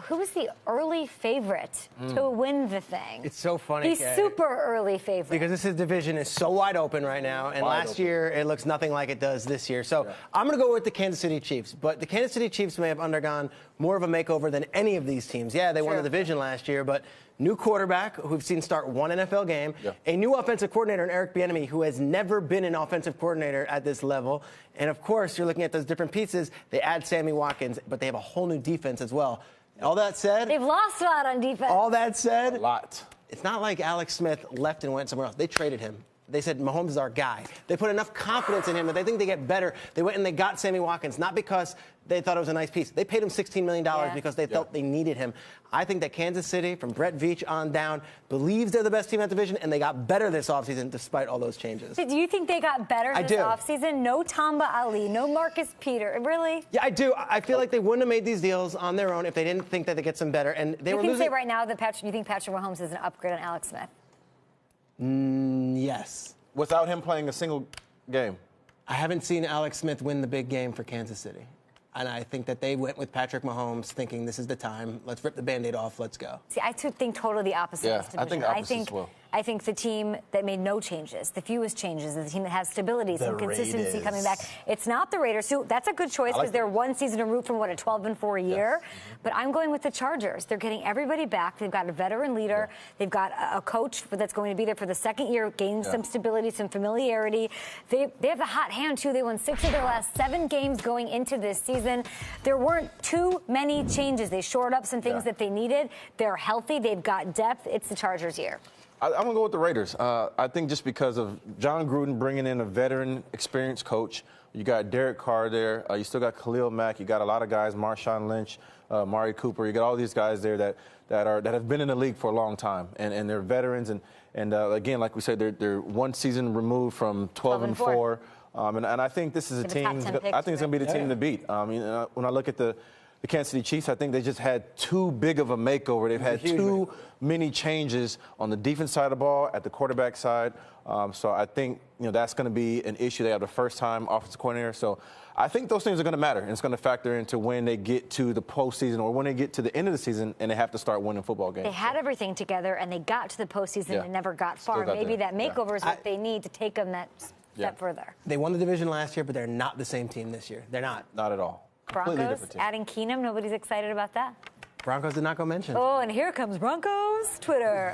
Who is the early favorite to win the thing? It's so funny. He's super early favorite. Because this division is so wide open right now, and last year it looks nothing like it does this year. So I'm going to go with the Kansas City Chiefs. But the Kansas City Chiefs may have undergone more of a makeover than any of these teams. Yeah, they won the division last year, but new quarterback who we've seen start one NFL game, a new offensive coordinator in Eric Bieniemy who has never been an offensive coordinator at this level. And, of course, you're looking at those different pieces. They add Sammy Watkins, but they have a whole new defense as well. All that said, they've lost a lot on defense. All that said, a lot. It's not like Alex Smith left and went somewhere else. They traded him. They said Mahomes is our guy. They put enough confidence in him that they think they get better. They went and they got Sammy Watkins, not because they thought it was a nice piece. They paid him $16 million because they felt they needed him. I think that Kansas City, from Brett Veach on down, believes they're the best team in that division, and they got better this offseason despite all those changes. Do you think they got better this offseason? No Tamba Ali, no Marcus Peter. Really? Yeah, I do. I feel like they wouldn't have made these deals on their own if they didn't think that they get some better. And they you were can losing. Say right now that you think Patrick Mahomes is an upgrade on Alex Smith? Yes. Without him playing a single game. I haven't seen Alex Smith win the big game for Kansas City. And I think that they went with Patrick Mahomes thinking this is the time. Let's rip the Band-Aid off. Let's go. See, I think totally the opposite. Yeah, of this division. I think opposite as well. I think the team that made no changes, the fewest changes, the team that has stability, some consistency coming back. It's not the Raiders, who that's a good choice because they're one season removed from, a 12-4 year. But I'm going with the Chargers. They're getting everybody back. They've got a veteran leader. They've got a coach that's going to be there for the second year, gain some stability, some familiarity. They have the hot hand, too. They won 6 of their last 7 games going into this season. There weren't too many changes. They shored up some things that they needed. They're healthy. They've got depth. It's the Chargers' year. I'm going to go with the Raiders. I think just because of John Gruden bringing in a veteran, experienced coach. You got Derek Carr there. You still got Khalil Mack. You got a lot of guys, Marshawn Lynch, Mari Cooper. You got all these guys there that have been in the league for a long time, and they're veterans. And again, like we said, they're one season removed from 12-4. And I think this is a team. I think it's going to be the team to beat. When I look at the Kansas City Chiefs, I think they just had too big of a makeover. They've had too many changes on the defense side of the ball, at the quarterback side. So I think that's going to be an issue. They have the first-time offensive coordinator. So I think those things are going to matter, and it's going to factor into when they get to the postseason or when they get to the end of the season and they have to start winning football games. They had everything together, and they got to the postseason and never got far. Maybe that makeover is what they need to take them that step further. They won the division last year, but they're not the same team this year. They're not. Not at all. Broncos adding Keenum. Nobody's excited about that. Broncos did not go mention. Oh, and here comes Broncos Twitter.